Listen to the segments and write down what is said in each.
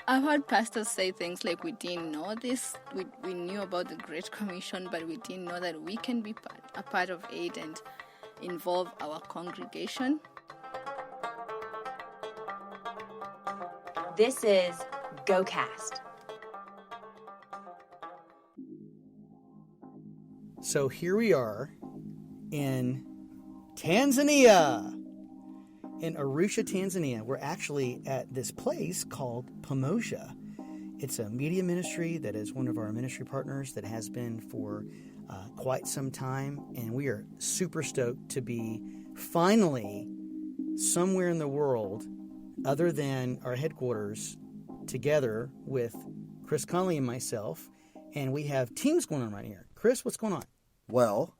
I've heard pastors say things like, we didn't know this, we knew about the Great Commission, but we didn't know that we can be a part of it and involve our congregation. This is GoCast. So here we are in Tanzania, in Arusha, Tanzania. We're actually at this place called Pamoja. It's a media ministry that is one of our ministry partners that has been for quite some time. And we are super stoked to be finally somewhere in the world other than our headquarters together with Chris Conley and myself. And we have teams going on right here. Chris, what's going on? Well,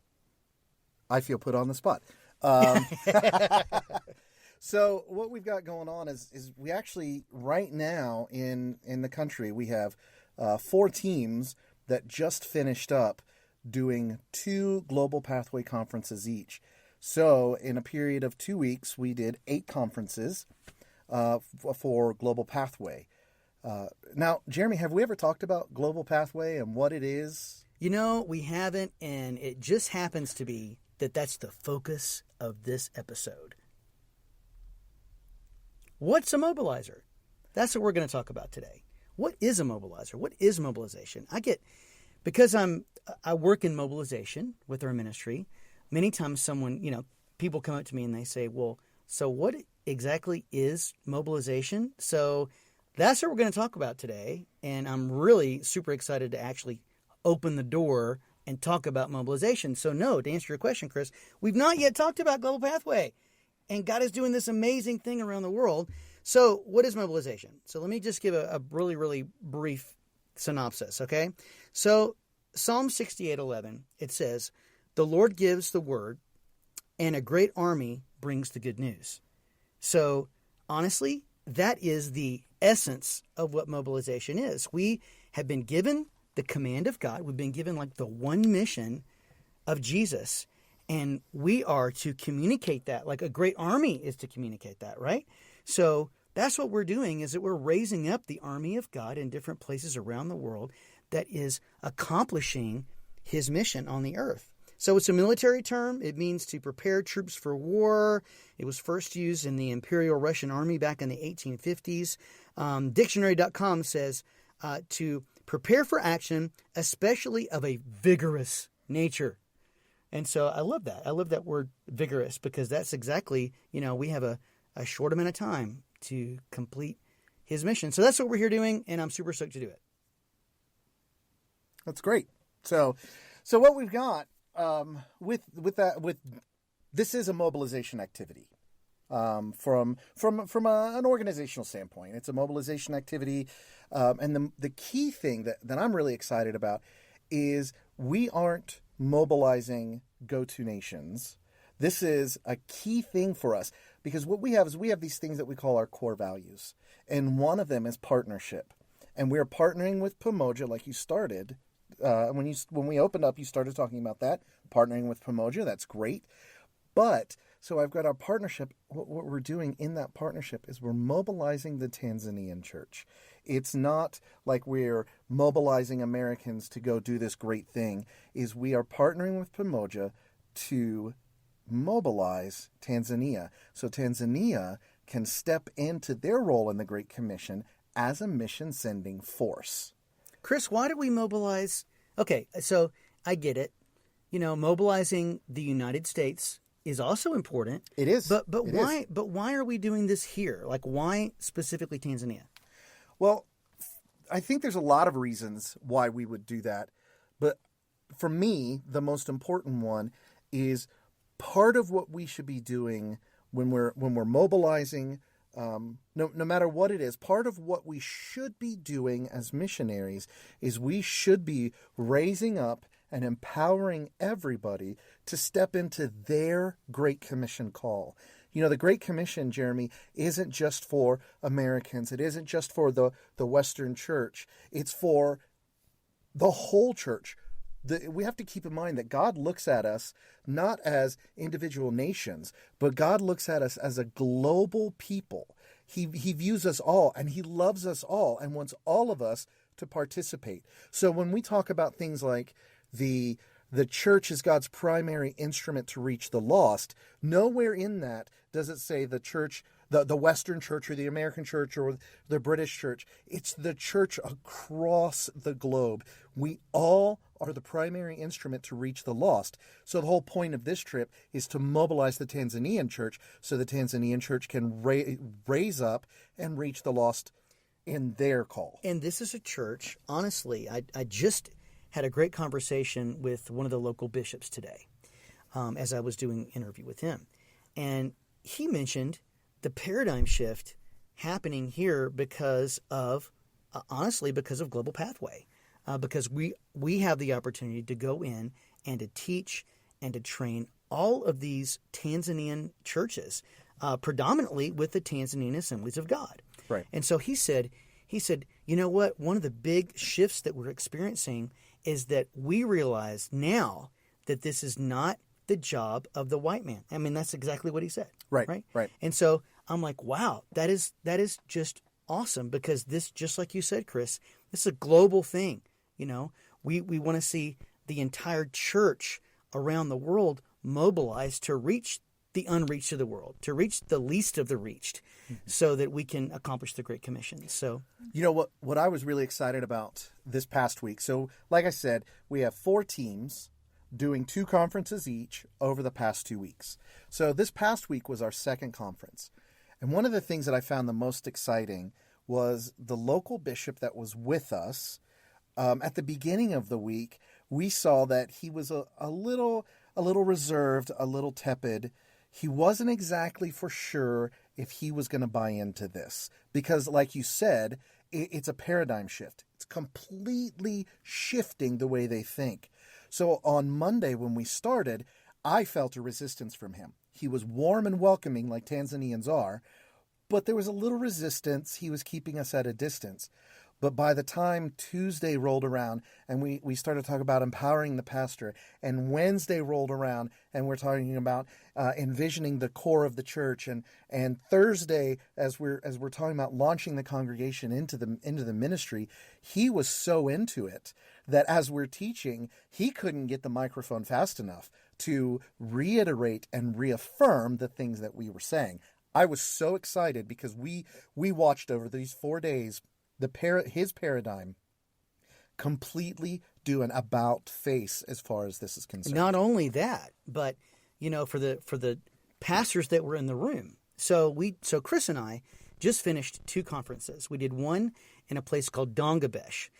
I feel put on the spot. So what we've got going on is we actually, right now in the country, we have 4 teams that just finished up doing 2 Global Pathway conferences each. So in a period of 2 weeks, we did 8 conferences for Global Pathway. Now, Jeremy, have we ever talked about Global Pathway and what it is? You know, we haven't, and it just happens to be that that's the focus of this episode. What's a mobilizer? That's what we're going to talk about today. What is a mobilizer? What is mobilization? Because I work in mobilization with our ministry, many times people come up to me and they say, well, so what exactly is mobilization? So that's what we're going to talk about today, and I'm really super excited to actually open the door and talk about mobilization. So no, to answer your question, Chris, we've not yet talked about Global Pathway, and God is doing this amazing thing around the world. So what is mobilization? So let me just give a really, really brief synopsis, okay? So Psalm 68:11, it says, "The Lord gives the word, and a great army brings the good news." So honestly, that is the essence of what mobilization is. We have been given the command of God. We've been given like the one mission of Jesus, and we are to communicate that like a great army is to communicate that, right? So that's what we're doing, is that we're raising up the army of God in different places around the world that is accomplishing his mission on the earth. So it's a military term. It means to prepare troops for war. It was first used in the Imperial Russian Army back in the 1850s. Dictionary.com says to prepare for action, especially of a vigorous nature. And so I love that. I love that word vigorous, because that's exactly, we have a short amount of time to complete his mission. So that's what we're here doing, and I'm super stoked to do it. That's great. So what we've got with this is a mobilization activity. From an organizational standpoint, it's a mobilization activity, and the key thing that I'm really excited about is we aren't mobilizing go-to nations. This is a key thing for us, because what we have is we have these things that we call our core values, and one of them is partnership, and we're partnering with Pamoja, like you started. When we opened up, you started talking about that, partnering with Pamoja. That's great. But, so I've got our partnership. What we're doing in that partnership is we're mobilizing the Tanzanian church. It's not like we're mobilizing Americans to go do this great thing. We are partnering with Pamoja to mobilize Tanzania. So Tanzania can step into their role in the Great Commission as a mission-sending force. Chris, why do we mobilize? Okay, so I get it. Mobilizing the United States is also important. It is. But why? But why are we doing this here? Like, why specifically Tanzania? Well, I think there's a lot of reasons why we would do that. But for me, the most important one is part of what we should be doing when we're mobilizing. No matter what it is, part of what we should be doing as missionaries is we should be raising up and empowering everybody to step into their Great Commission call. The Great Commission, Jeremy, isn't just for Americans. It isn't just for the Western church. It's for the whole church. We have to keep in mind that God looks at us not as individual nations, but God looks at us as a global people. He views us all, and he loves us all and wants all of us to participate. So when we talk about things like the church is God's primary instrument to reach the lost, nowhere in that does it say the church, the Western church or the American church or the British church. It's the church across the globe. We all are the primary instrument to reach the lost. So the whole point of this trip is to mobilize the Tanzanian church so the Tanzanian church can raise up and reach the lost in their call. And this is a church, honestly, I just had a great conversation with one of the local bishops today as I was doing an interview with him. And he mentioned the paradigm shift happening here because of, honestly, because of Global Pathway. Because we have the opportunity to go in and to teach and to train all of these Tanzanian churches, predominantly with the Tanzanian Assemblies of God. Right. And so he said, you know what? One of the big shifts that we're experiencing is that we realize now that this is not the job of the white man. I mean, that's exactly what he said. Right. And so I'm like, wow, that is just awesome, because this, just like you said, Chris, this is a global thing. You know, we want to see the entire church around the world mobilized to reach the unreached of the world, to reach the least of the reached, so that we can accomplish the Great Commission. So, you know what I was really excited about this past week. So, like I said, we have 4 teams doing 2 conferences each over the past 2 weeks. So this past week was our second conference. And one of the things that I found the most exciting was the local bishop that was with us. At the beginning of the week, we saw that he was a little reserved, a little tepid. He wasn't exactly for sure if he was going to buy into this. Because, like you said, it's a paradigm shift. It's completely shifting the way they think. So on Monday when we started, I felt a resistance from him. He was warm and welcoming like Tanzanians are, but there was a little resistance. He was keeping us at a distance. But by the time Tuesday rolled around and we started talking about empowering the pastor, and Wednesday rolled around and we're talking about envisioning the core of the church, and Thursday as we're talking about launching the congregation into the ministry, he was so into it that as we're teaching, he couldn't get the microphone fast enough to reiterate and reaffirm the things that we were saying. I was so excited because we watched over these 4 days his paradigm completely do an about face as far as this is concerned. not only that, but you know, for the pastors that were in the room. So Chris and I just finished 2 conferences. We did one in a place called Dongabesh,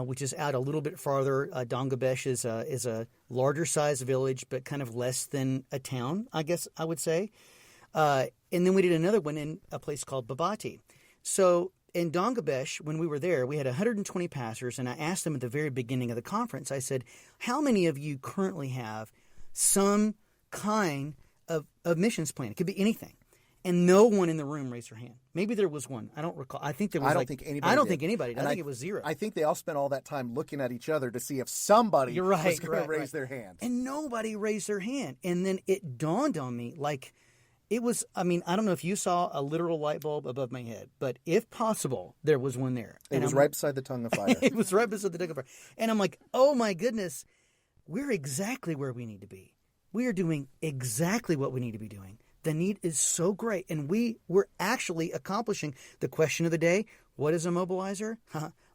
which is out a little bit farther. Dongabesh is a larger size village, but kind of less than a town, I guess I would say. And then we did another one in a place called Babati. So in Dongabesh, when we were there, we had 120 pastors, and I asked them at the very beginning of the conference, I said, how many of you currently have some kind of missions plan? It could be anything. And no one in the room raised their hand. Maybe there was one. I don't recall. I think there was. I don't think anybody did. I think it was 0. I think they all spent all that time looking at each other to see if somebody was going to raise their hand. And nobody raised their hand. And then it dawned on me, like, it was, I mean, I don't know if you saw a literal light bulb above my head, but if possible, there was one there. It was right beside the tongue of fire. It was right beside the tongue of fire. And I'm like, oh my goodness, we're exactly where we need to be. We are doing exactly what we need to be doing. The need is so great. And we're actually accomplishing the question of the day. What is a mobilizer?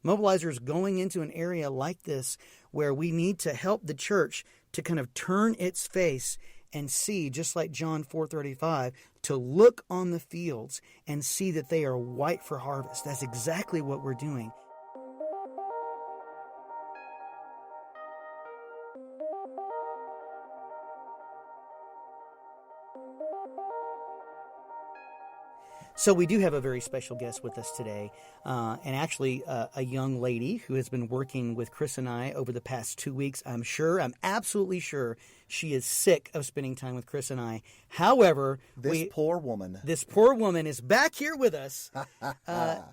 Mobilizer is going into an area like this where we need to help the church to kind of turn its face and see, just like John 4:35, to look on the fields and see that they are white for harvest. That's exactly what we're doing. So we do have a very special guest with us today, and actually a young lady who has been working with Chris and I over the past 2 weeks. I'm absolutely sure she is sick of spending time with Chris and I. However, this poor woman is back here with us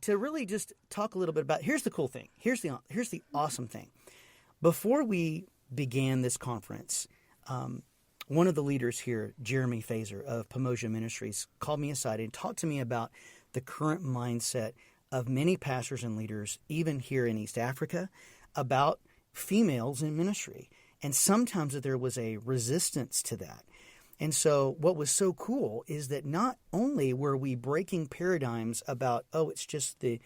to really just talk a little bit about. Here's the cool thing. Here's the awesome thing. Before we began this conference, one of the leaders here, Jeremy Fazer of Pomosia Ministries, called me aside and talked to me about the current mindset of many pastors and leaders, even here in East Africa, about females in ministry. And sometimes there was a resistance to that. And so what was so cool is that not only were we breaking paradigms about, oh, it's just the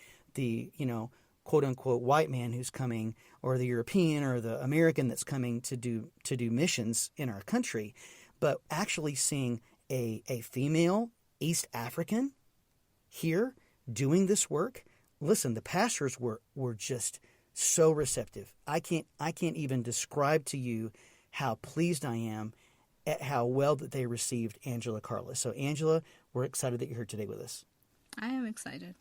quote unquote white man who's coming, or the European or the American that's coming to do missions in our country, but actually seeing a female East African here doing this work. Listen, the pastors were just so receptive. I can't even describe to you how pleased I am at how well that they received Angela Carlos. So Angela, we're excited that you're here today with us. I am excited.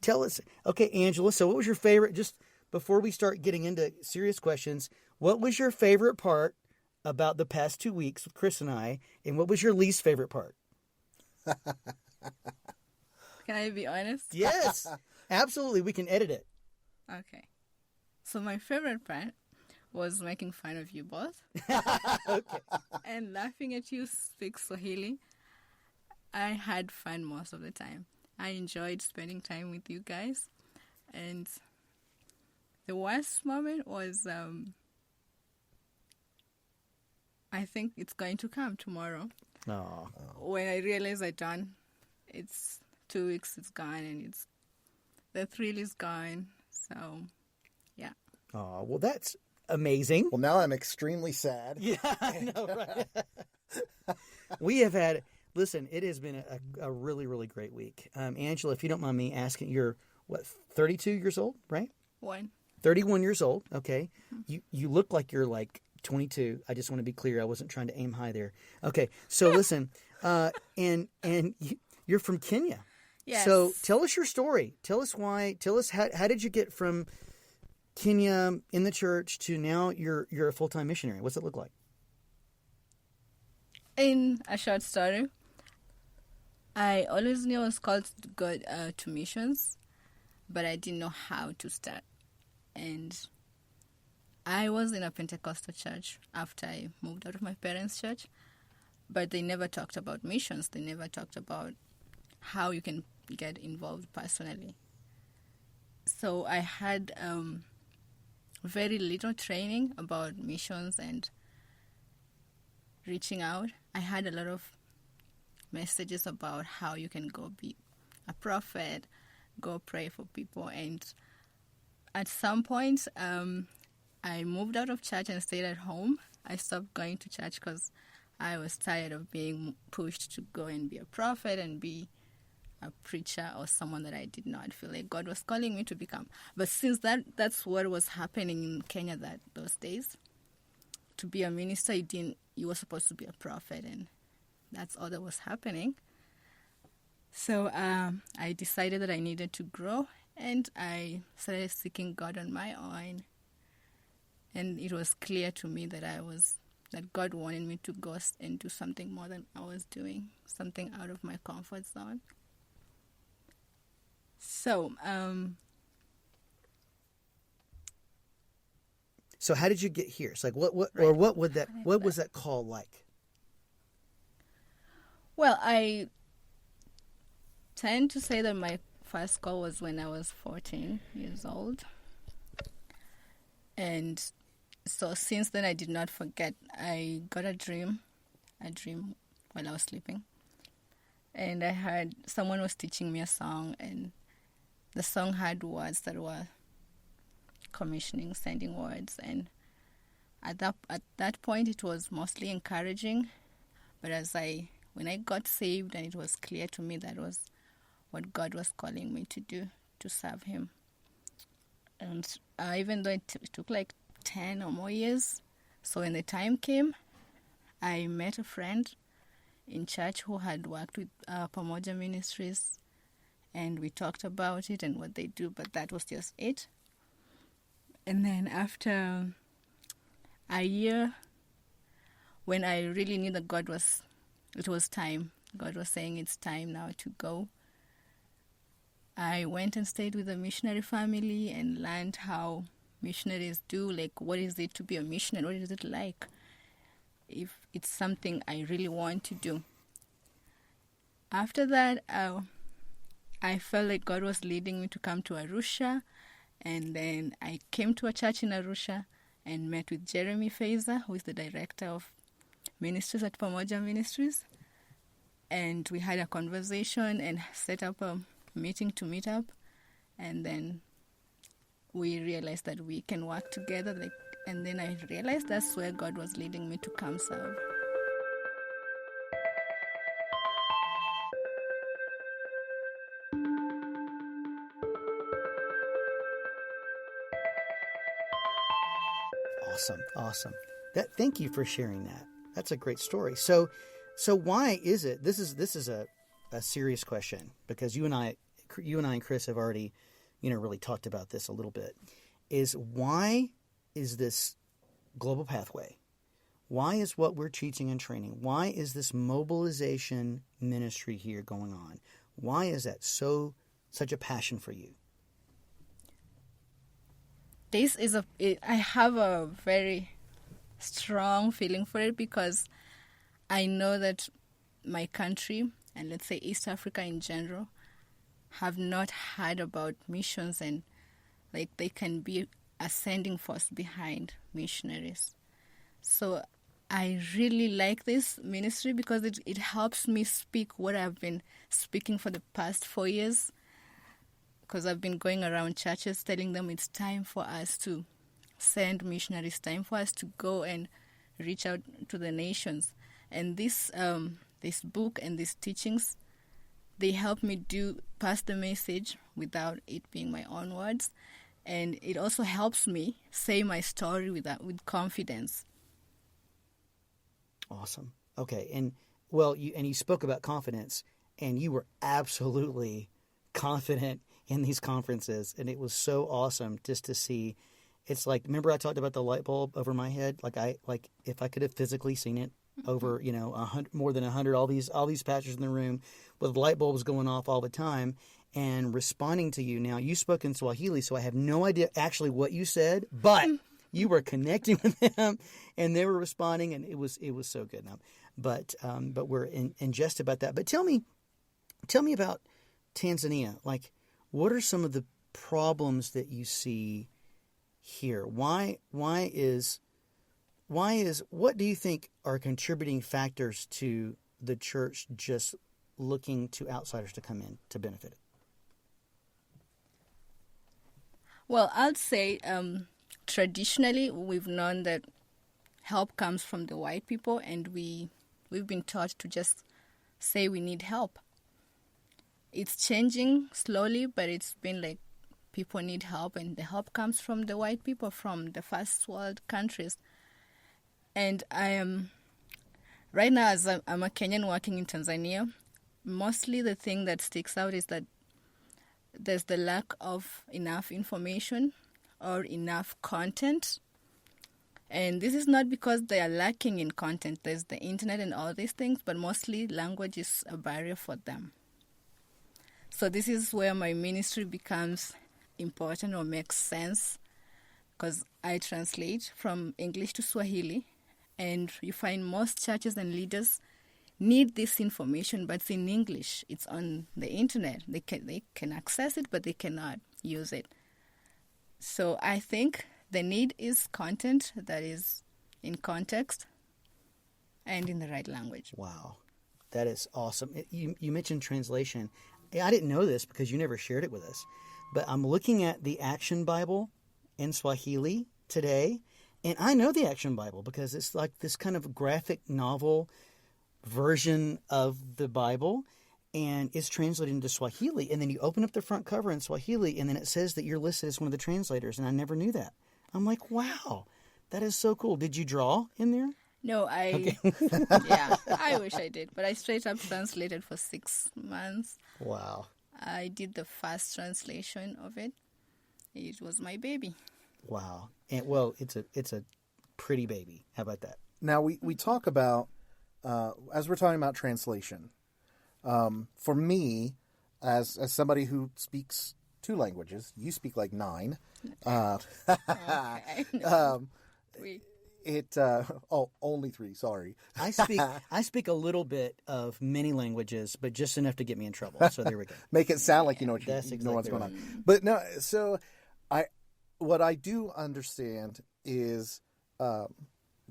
Tell us, okay, Angela, so what was your favorite, just before we start getting into serious questions, what was your favorite part about the past 2 weeks with Chris and I, and what was your least favorite part? Can I be honest? Yes, absolutely. We can edit it. Okay. So my favorite part was making fun of you both. Okay. And laughing at you speak Swahili. I had fun most of the time. I enjoyed spending time with you guys. And the worst moment was, I think it's going to come tomorrow. Oh. When I realized it's 2 weeks, it's gone, and the thrill is gone. So, yeah. Oh, well, that's amazing. Well, now I'm extremely sad. Yeah, I know, right? We have had, listen, it has been a really, really great week. Angela, if you don't mind me asking, you're, 32 years old, right? 31 years old, okay. Mm-hmm. You look like you're like 22. I just want to be clear. I wasn't trying to aim high there. Okay, so listen, and you're from Kenya. Yes. So tell us your story. Tell us why. Tell us how did you get from Kenya in the church to now you're a full-time missionary? What's it look like? In a short story, I always knew I was called to go to missions, but I didn't know how to start. And I was in a Pentecostal church after I moved out of my parents' church, but they never talked about missions. They never talked about how you can get involved personally. So I had very little training about missions and reaching out. I had a lot of messages about how you can go be a prophet, go pray for people. And at some point, I moved out of church and stayed at home. I stopped going to church because I was tired of being pushed to go and be a prophet and be a preacher or someone that I did not feel like God was calling me to become. But since that's what was happening in Kenya those days, to be a minister, you were supposed to be a prophet, and that's all that was happening. So I decided that I needed to grow, and I started seeking God on my own. And it was clear to me that God wanted me to go and do something more than I was doing, something out of my comfort zone. So, so how did you get here? It's like what was that call like? Well, I tend to say that my first call was when I was 14 years old. And so since then I did not forget. I got a dream while I was sleeping. And I heard someone was teaching me a song, and the song had words that were commissioning, sending words. And at that point it was mostly encouraging. But when I got saved, and it was clear to me that was what God was calling me to do, to serve Him. And even though it took like 10 or more years, so when the time came, I met a friend in church who had worked with Pamoja Ministries, and we talked about it and what they do, but that was just it. And then after a year, when I really knew that it was time, God was saying it's time now to go, I went and stayed with a missionary family and learned how missionaries do, like what is it to be a missionary, what is it like, if it's something I really want to do. After that, I felt like God was leading me to come to Arusha. And then I came to a church in Arusha and met with Jeremy Faiza, who is the director of ministries at Pamoja Ministries. And we had a conversation and set up a meeting to meet up. And then we realized that we can work together. And then I realized that's where God was leading me to come serve. Awesome. Thank you for sharing that. That's a great story. So why is it? This is a serious question, because you and I and Chris have already, really talked about this a little bit. Why is this global pathway? Why is what we're teaching and training? Why is this mobilization ministry here going on? Why is that such a passion for you? I have a very strong feeling for it, because I know that my country, and let's say East Africa in general, have not heard about missions, and they can be a sending force behind missionaries. So I really like this ministry because it helps me speak what I've been speaking for the past 4 years, because I've been going around churches telling them it's time for us to send missionaries, time for us to go and reach out to the nations. And this book and these teachings, they help me pass the message without it being my own words. And it also helps me say my story with confidence. Awesome. Okay. And you spoke about confidence, and you were absolutely confident in these conferences, and it was so awesome just to see. It's like, remember I talked about the light bulb over my head? If I could have physically seen it over, more than 100, all these pastors in the room with light bulbs going off all the time and responding to you. Now, you spoke in Swahili, so I have no idea actually what you said, but you were connecting with them and they were responding, and it was so good. But we're in jest about that. But tell me about Tanzania. What are some of the problems that you see here? What do you think are contributing factors to the church just looking to outsiders to come in to benefit it? Well, I'd say traditionally we've known that help comes from the white people, and we've been taught to just say we need help. It's changing slowly, but it's been people need help, and the help comes from the white people, from the first world countries. And I am, right now, as I'm a Kenyan working in Tanzania, mostly the thing that sticks out is that there's the lack of enough information or enough content. And this is not because they are lacking in content. There's the internet and all these things, but mostly language is a barrier for them. So this is where my ministry becomes important or makes sense, because I translate from English to Swahili, and you find most churches and leaders need this information, but it's in English. It's on the internet. They can access it, but they cannot use it. So I think the need is content that is in context and in the right language. Wow. That is awesome. You mentioned translation. I didn't know this because you never shared it with us, but I'm looking at the Action Bible in Swahili today, and I know the Action Bible because it's like this kind of graphic novel version of the Bible, and it's translated into Swahili, and then you open up the front cover in Swahili, and then it says that you're listed as one of the translators, and I never knew that. I'm like, wow, that is so cool. Did you draw in there? No, Okay. Yeah, I wish I did, but I straight up translated for 6 months. Wow. I did the first translation of it. It was my baby. Wow. And it's a pretty baby. How about that? Now we talk about as we're talking about translation. For me, as somebody who speaks 2 languages, you speak 9. Okay. only 3. Sorry. I speak a little bit of many languages, but just enough to get me in trouble. So there we go. Make it sound like you know That's you know what's exactly going on. But no, so what I do understand is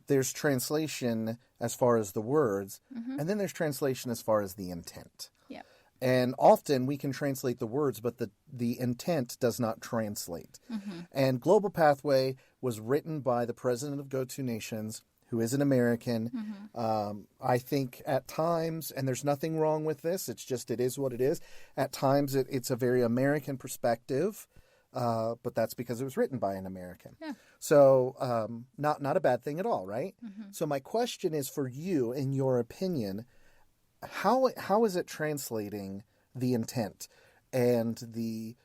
there's translation as far as the words, and then there's translation as far as the intent. Yeah. And often we can translate the words, but the intent does not translate. And Global Pathway was written by the president of Go2 Nations, who is an American. I think at times, and there's nothing wrong with this, it's just it is what it is. At times it's a very American perspective, but that's because it was written by an American. Yeah. So not a bad thing at all, right? So my question is for you, in your opinion, how is it translating the intent and the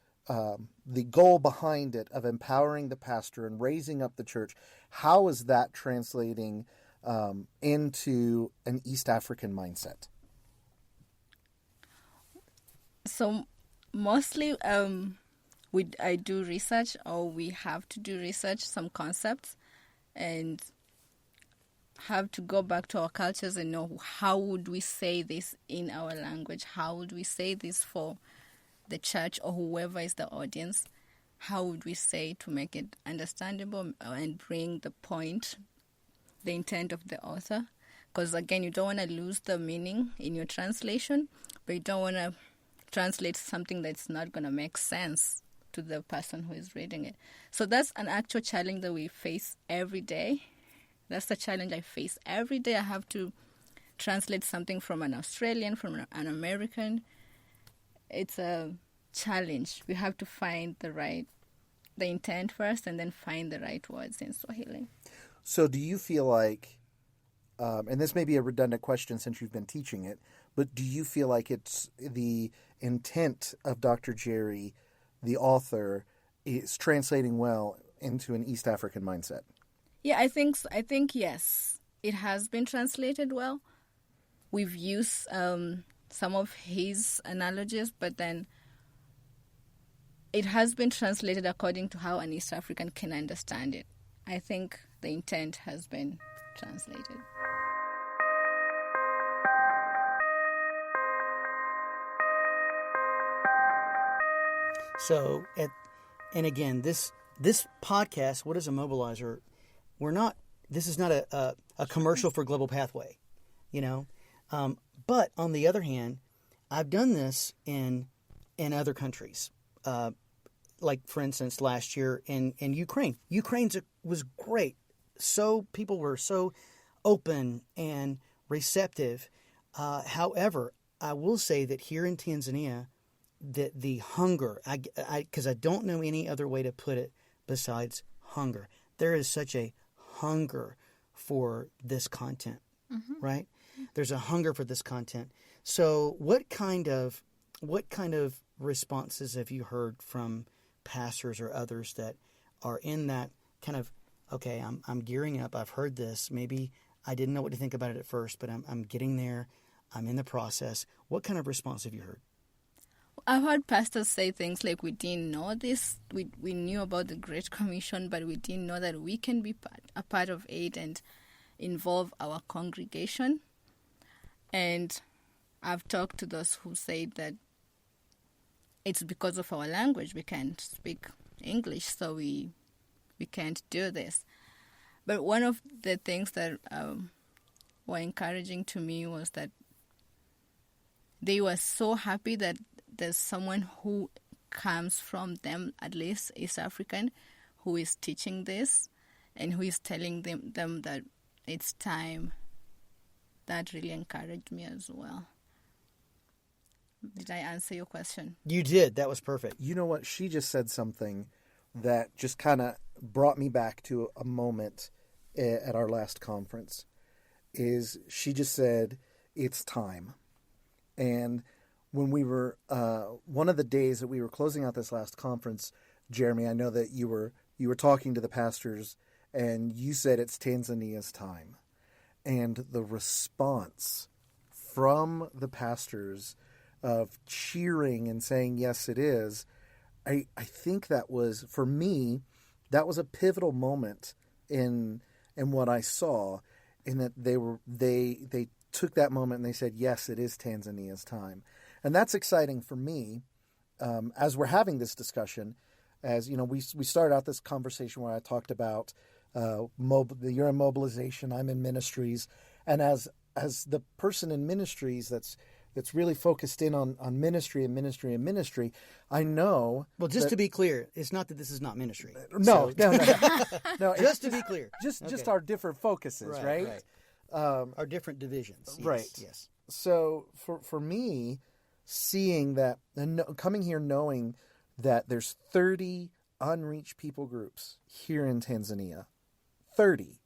goal behind it of empowering the pastor and raising up the church? How is that translating into an East African mindset? So mostly I do research, or we have to do research, some concepts, and have to go back to our cultures and know how would we say this in our language, how would we say this for the church or whoever is the audience, how would we say to make it understandable and bring the point, the intent of the author. Because again, you don't want to lose the meaning in your translation, but you don't want to translate something that's not going to make sense to the person who is reading it. So that's an actual challenge that we face every day. That's the challenge I face every day. I have to translate something from an Australian, from an American. It's a challenge. We have to find the intent first, and then find the right words in Swahili. So do you feel like, and this may be a redundant question since you've been teaching it, but do you feel like it's the intent of Dr. Jerry, the author, is translating well into an East African mindset? Yeah, I think yes, it has been translated well. We've used some of his analogies, but then it has been translated according to how an East African can understand it. I think the intent has been translated. So, and again, this podcast, What is a Mobilizer? This is not a commercial for Global Pathway, you know. But on the other hand, I've done this in other countries. Like, for instance, last year in Ukraine. Ukraine was great. So people were so open and receptive. However, I will say that here in Tanzania, that the hunger, because I don't know any other way to put it besides hunger. There is such a hunger for this content, right? There's a hunger for this content. So what kind of responses have you heard from pastors or others that are in that kind of, okay, I'm gearing up, I've heard this, maybe I didn't know what to think about it at first, but I'm getting there, I'm in the process. What kind of response have you heard? I've heard pastors say things like, we didn't know this, we knew about the Great Commission, but we didn't know that we can be a part of it and involve our congregation. And I've talked to those who say that it's because of our language. We can't speak English, so we can't do this. But one of the things that were encouraging to me was that they were so happy that there's someone who comes from them, at least East African, who is teaching this and who is telling them that it's time. That really encouraged me as well. Did I answer your question? You did. That was perfect. You know what? She just said something that just kind of brought me back to a moment at our last conference. Is she just said, it's time. And when we were, one of the days that we were closing out this last conference, Jeremy, I know that you were talking to the pastors and you said it's Tanzania's time. And the response from the pastors of cheering and saying, yes, it is, I think that was, for me, that was a pivotal moment in and what I saw, in that they took that moment and they said, yes, it is Tanzania's time. And that's exciting for me as we're having this discussion. As you know, we started out this conversation where I talked about you're in mobilization, I'm in ministries, and as the person in ministries that's really focused in on ministry and ministry and ministry, I know. Well, just to be clear, it's not that this is not ministry. No. Just to be clear, just our different focuses, right? Our different divisions, yes, right? Yes. So for me, seeing that and coming here knowing that there's 30 unreached people groups here in Tanzania, 30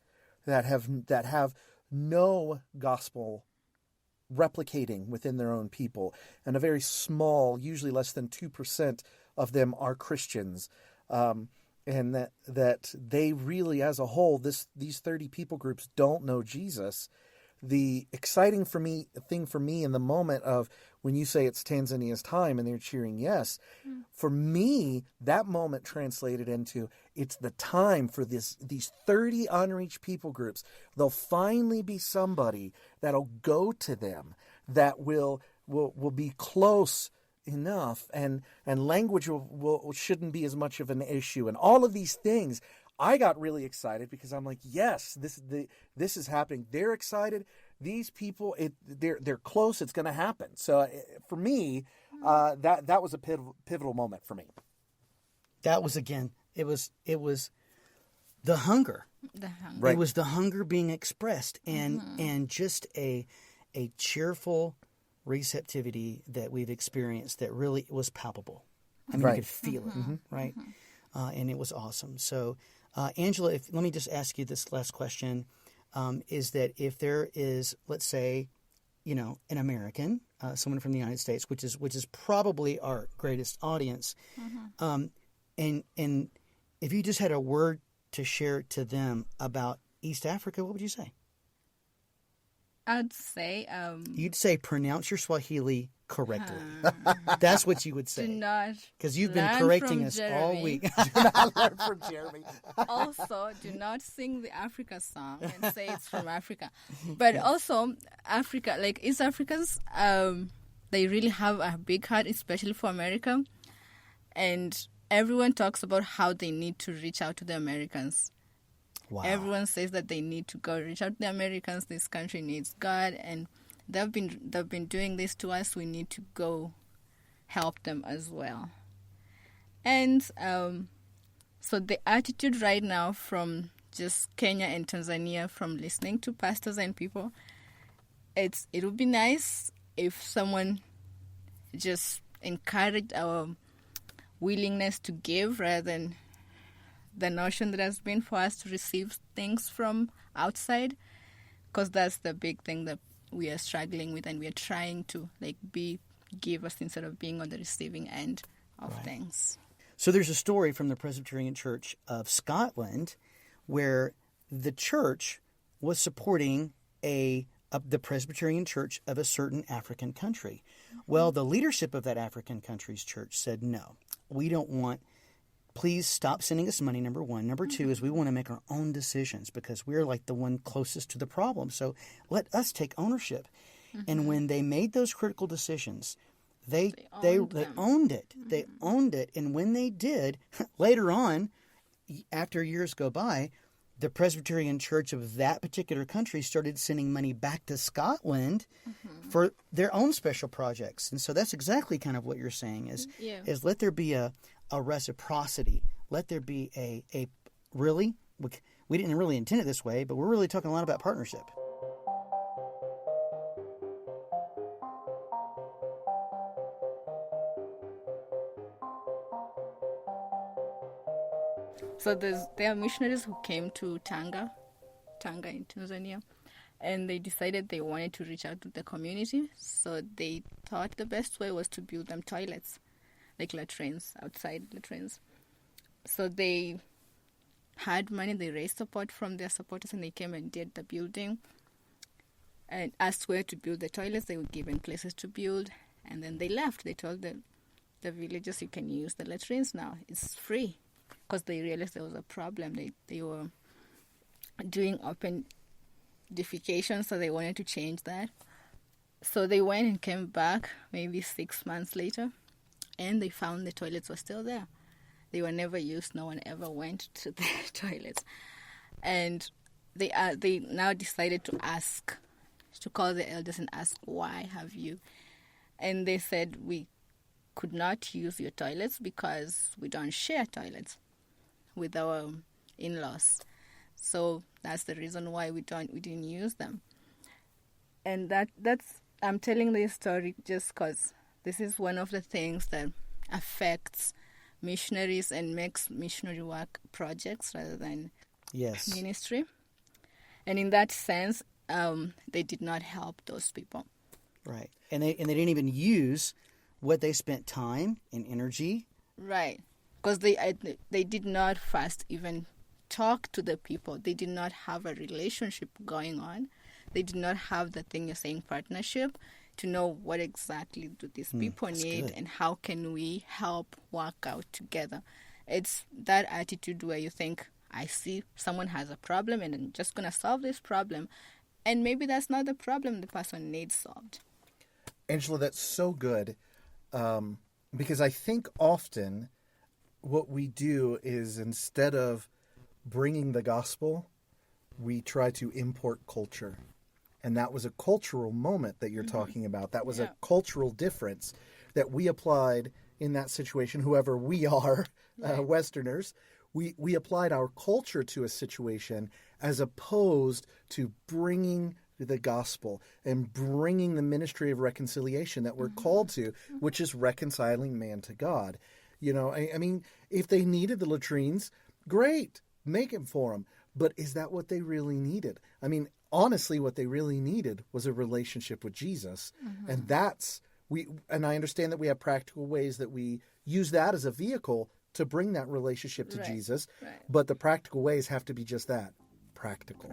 that have no gospel replicating within their own people, and a very small, usually less than 2% of them are Christians, and that they really, as a whole, these 30 people groups don't know Jesus. The exciting thing for me in the moment of when you say it's Tanzania's time and they're cheering yes, for me, that moment translated into it's the time for these 30 unreached people groups. There'll finally be somebody that'll go to them that will be close enough, and language shouldn't be as much of an issue, and all of these things. I got really excited because I'm like, yes, this is happening. They're excited. These people, they're close. It's going to happen. So for me, that was a pivotal moment for me. That was, again, it was the hunger. Right. It was the hunger being expressed, and just a cheerful receptivity that we've experienced that really was palpable. I mean, right. You could feel it, right? And it was awesome. So, Angela, let me just ask you this last question: is that if there is, let's say, an American, someone from the United States, which is probably our greatest audience, and if you just had a word to share to them about East Africa, what would you say? I'd say you'd say pronounce your Swahili correctly. That's what you would say. do not, because you've been correcting us Jeremy. all week. Do not learn from Jeremy. Also, do not sing the Africa song and say it's from Africa. But also, Africa, like East Africans, they really have a big heart, especially for America. And everyone talks about how they need to reach out to the Americans. Wow. Everyone says that they need to go reach out to the Americans. This country needs God, and they've been doing this to us. We need to go help them as well. And so the attitude right now from just Kenya and Tanzania, from listening to pastors and people, it would be nice if someone just encouraged our willingness to give rather than the notion that has been for us to receive things from outside, because that's the big thing that we are struggling with, and we are trying to be givers instead of being on the receiving end of things. So there's a story from the Presbyterian Church of Scotland where the church was supporting the Presbyterian Church of a certain African country. Well, the leadership of that African country's church said, no, we don't want. Please stop sending us money, number one. Number two is we want to make our own decisions because we're like the one closest to the problem. So let us take ownership. And when they made those critical decisions, they owned it. They owned it. And when they did, later on, after years go by, the Presbyterian Church of that particular country started sending money back to Scotland for their own special projects. And so that's exactly kind of what you're saying is let there be a reciprocity. Let there be a really, we didn't really intend it this way, but we're really talking a lot about partnership. So there are missionaries who came to Tanga in Tanzania, and they decided they wanted to reach out to the community. So they thought the best way was to build them toilets, like latrines, outside latrines. So they had money, they raised support from their supporters, and they came and did the building and asked where to build the toilets. They were given places to build, and then they left. They told the villagers, you can use the latrines now. It's free. Because they realized there was a problem. They were doing open defecation, so they wanted to change that. So they went and came back maybe 6 months later, and they found the toilets were still there. They were never used. No one ever went to the toilets. And they now decided to call the elders and ask, why have you? And they said, we could not use your toilets because we don't share toilets with our in-laws. So that's the reason why we didn't use them. And that's I'm telling this story just because this is one of the things that affects missionaries and makes missionary work projects rather than ministry. And in that sense, they did not help those people. Right. And they didn't even use what they spent time and energy. Right. Because they did not first even talk to the people. They did not have a relationship going on. They did not have the thing you're saying, partnership, to know what exactly do these people need good. and how can we help work out together. It's that attitude where you think, I see someone has a problem and I'm just going to solve this problem. And maybe that's not the problem the person needs solved. Angela, that's so good, because I think often what we do is, instead of bringing the gospel, we try to import culture. And that was a cultural moment that you're talking about. That was a cultural difference that we applied in that situation, whoever we are, Westerners. We applied our culture to a situation as opposed to bringing the gospel and bringing the ministry of reconciliation that we're called to, which is reconciling man to God. You know, I mean, if they needed the latrines, great, make them for them. But is that what they really needed? I mean, honestly, what they really needed was a relationship with Jesus. And and I understand that we have practical ways that we use that as a vehicle to bring that relationship to Jesus. Right. But the practical ways have to be just that, practical.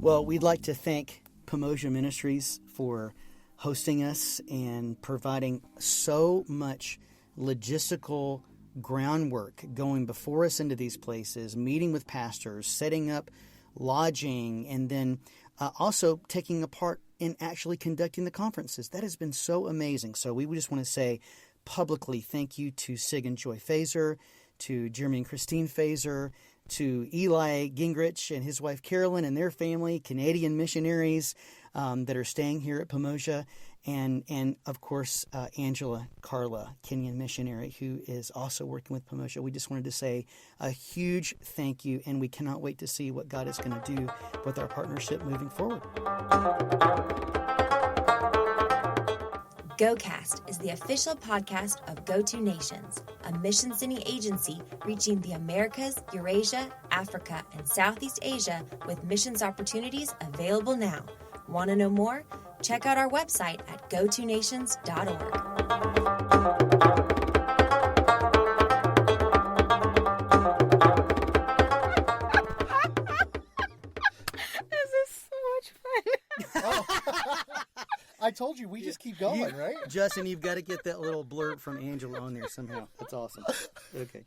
Well, we'd like to thank Pomoja Ministries for hosting us and providing so much logistical groundwork going before us into these places, meeting with pastors, setting up lodging, and then also taking a part in actually conducting the conferences. That has been so amazing. So we just want to say publicly thank you to Sig and Joy Fazer, to Jeremy and Christine Fazer, to Eli Gingrich and his wife Carolyn and their family, Canadian missionaries that are staying here at Pomoja, and of course Angela Carla, Kenyan missionary, who is also working with Pomoja. We just wanted to say a huge thank you, and we cannot wait to see what God is going to do with our partnership moving forward. GoCast is the official podcast of Go2Nations, a mission sending agency reaching the Americas, Eurasia, Africa, and Southeast Asia with missions opportunities available now. Want to know more? Check out our website at go2nations.org. This is so much fun. Oh. I told you, we just keep going, right? Justin, you've got to get that little blurb from Angela on there somehow. That's awesome. Okay.